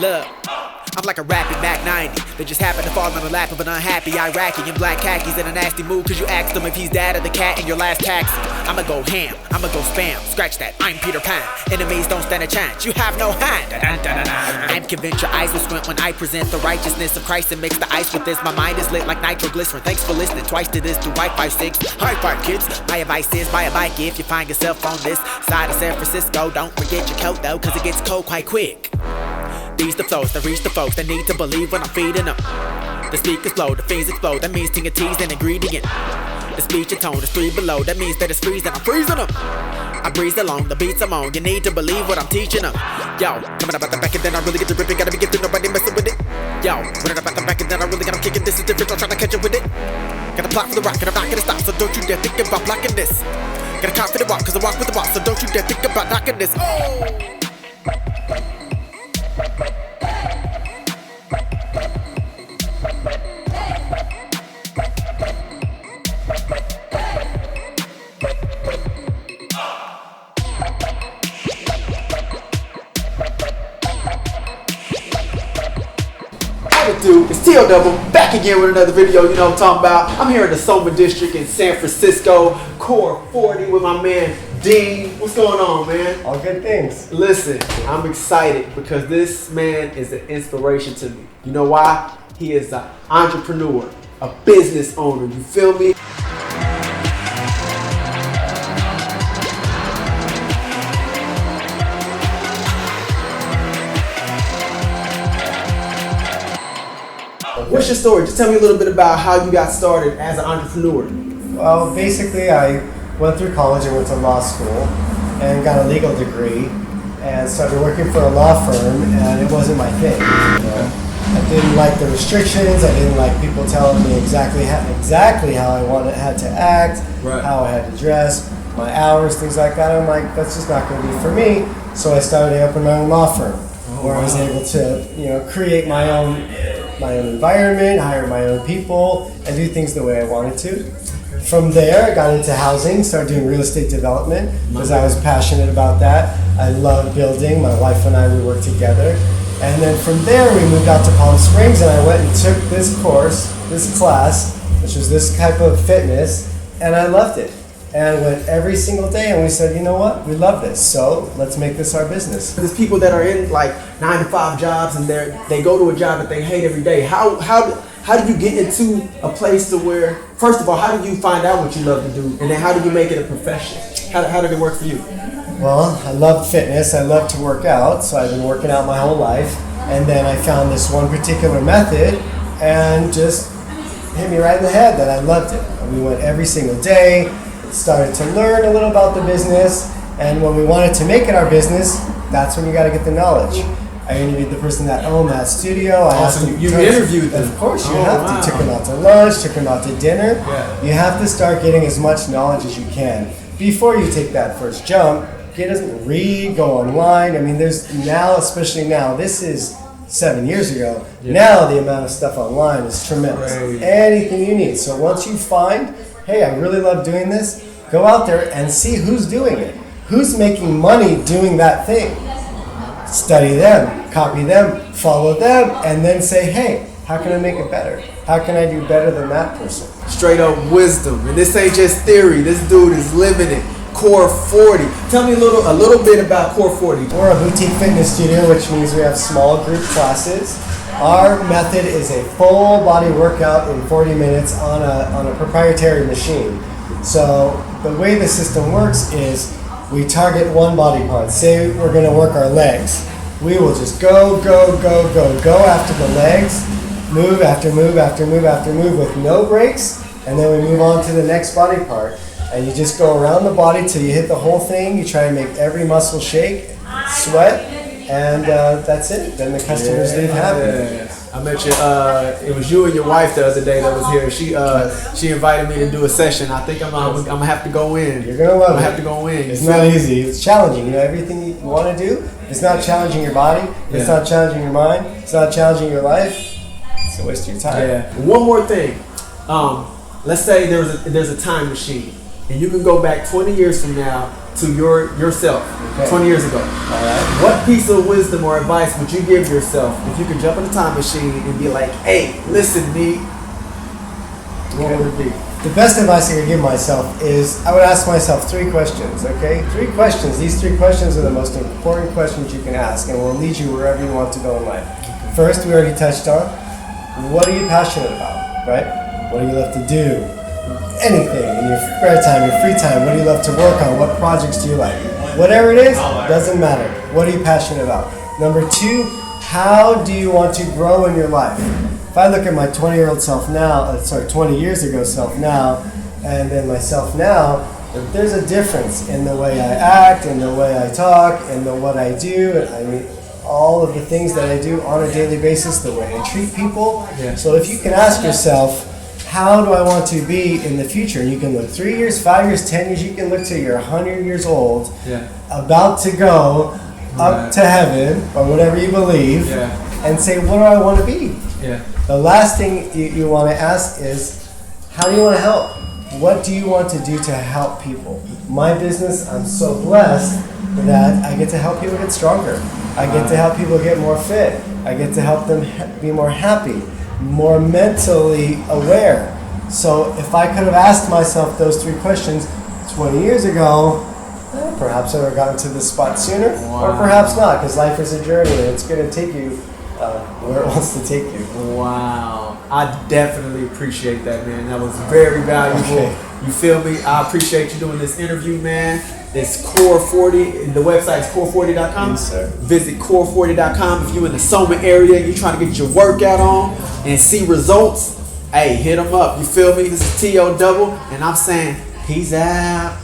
Look, I'm like a rapping Mac 90 that just happened to fall on the lap of an unhappy Iraqi in black khakis in a nasty mood cause you asked him if he's dad or the cat in your last taxi. I'ma go ham, I'ma go spam, scratch that, I'm Peter Pan. Enemies don't stand a chance, you have no hand. I'm convinced your eyes will squint when I present the righteousness of Christ and mix the ice with this. My mind is lit like nitroglycerin, thanks for listening twice to this through Wi-Fi 6. High five kids, my advice is buy a bike if you find yourself on this side of San Francisco. Don't forget your coat though cause it gets cold quite quick. These the flows that reach the folks that need to believe when I'm feeding them. The speakers blow, the fiends explode, that means ting and tease an ingredient. The speech and tone is 3 below, that means that it's freezing, I'm freezing them. I breeze along, the beats I'm on, you need to believe what I'm teaching them. Yo, coming up at the back and then I really get the ripping, gotta be gifted, nobody messing with it. Yo, running up at the back and then I really got them kicking, this is different, I'm trying to catch up with it. Got a plot for the rock and I'm not gonna stop, so don't you dare think about blocking this. Got a confident walk, cause I walk with the boss, so don't you dare think about knocking this. Oh! Dude, it's T.O. Double back again with another video. You know what I'm talking about. I'm here in the Soma District in San Francisco, Core40 with my man Dean. What's going on, man? All good things. Listen, I'm excited because this man is an inspiration to me. You know why? He is an entrepreneur, a business owner. You feel me? What's your story? Just tell me a little bit about how you got started as an entrepreneur. Well, basically, I went through college and went to law school and got a legal degree and started working for a law firm, and it wasn't my thing. You know? I didn't like the restrictions. I didn't like people telling me exactly how I had to act, right, how I had to dress, my hours, things like that. I'm like, that's just not going to be for me. So I started up my own law firm, where I was able to, create my own environment, hire my own people, and do things the way I wanted to. From there, I got into housing, started doing real estate development because I was passionate about that. I love building. My wife and I, we worked together. And then from there, we moved out to Palm Springs, and I went and took this class, which was this type of fitness, and I loved it. And I went every single day, and we said, you know what, we love this, so let's make this our business. There's people that are in like 9-to-5 jobs, and they go to a job that they hate every day. How do you get into a place to where, first of all, how do you find out what you love to do, and then how do you make it a profession? How did it work for you? Well, I love fitness, I love to work out, so I've been working out my whole life, and then I found this one particular method, and just hit me right in the head that I loved it. And we went every single day, started to learn a little about the business, and when we wanted to make it our business, that's when you got to get the knowledge. I interviewed the person that owned that studio. I asked them, you interviewed them? Of course, you have to. Took them out to lunch, took them out to dinner. Yeah. You have to start getting as much knowledge as you can before you take that first jump. Read, go online. I mean, there's now, especially now, this is 7 years ago. Yeah. Now the amount of stuff online is tremendous. Right. Anything you need. So once you find, hey, I really love doing this, go out there and see who's doing it. Who's making money doing that thing? Study them, copy them, follow them, and then say, hey, how can I make it better? How can I do better than that person? Straight up wisdom. And this ain't just theory. This dude is living it. Core40. Tell me a little bit about Core40. We're a boutique fitness studio, which means we have small group classes. Our method is a full body workout in 40 minutes on a proprietary machine. So the way the system works is we target one body part. Say we're going to work our legs. We will just go after the legs, move after move after move after move with no breaks, and then we move on to the next body part. And you just go around the body till you hit the whole thing. You try and make every muscle shake, sweat, and that's it. Then the customers leave happy. Yeah. I met you. It was you and your wife the other day that was here. She invited me to do a session. I think I'm gonna have to go in. You're gonna love it. I'm gonna have to go in. It's not easy. It's challenging. You know, everything you want to do. It's not challenging your body. It's not challenging your mind. It's not challenging your life. It's a waste of your time. Yeah. One more thing. Let's say there's a time machine. and you can go back 20 years from now to yourself, 20 years ago. All right. What piece of wisdom or advice would you give yourself if you could jump in a time machine and be like, hey, listen, me, what would it be? The best advice I could give myself is I would ask myself 3 questions, okay? 3 questions. These 3 questions are the most important questions you can ask and will lead you wherever you want to go in life. First, we already touched on, what are you passionate about, right? What do you love to do? Anything in your spare time, your free time. What do you love to work on? What projects do you like? Whatever it is, doesn't matter. What are you passionate about? Number 2, how do you want to grow in your life? If I look at my 20-year-old self now, 20 years ago self now, and then myself now, there's a difference in the way I act, in the way I talk, in what I do. I mean, all of the things that I do on a daily basis, the way I treat people. Yeah. So if you can ask yourself, how do I want to be in the future? And you can look 3 years, 5 years, 10 years, you can look till you're 100 years old, about to go up to heaven, or whatever you believe, and say, what do I want to be? The last thing you want to ask is, how do you want to help? What do you want to do to help people? My business, I'm so blessed that I get to help people get stronger. I get to help people get more fit. I get to help them be more happy, more mentally aware. So if I could have asked myself those 3 questions 20 years ago, perhaps I would have gotten to this spot sooner, or perhaps not, because life is a journey and it's going to take you where it wants to take you. Wow. I definitely appreciate that, man. That was very valuable. Okay. You feel me? I appreciate you doing this interview, man. It's Core40. The website is Core40.com. Yes, sir. Visit Core40.com if you're in the Soma area and you're trying to get your workout on and see results. Hey, hit them up. You feel me? This is T.O. Double, and I'm saying peace out.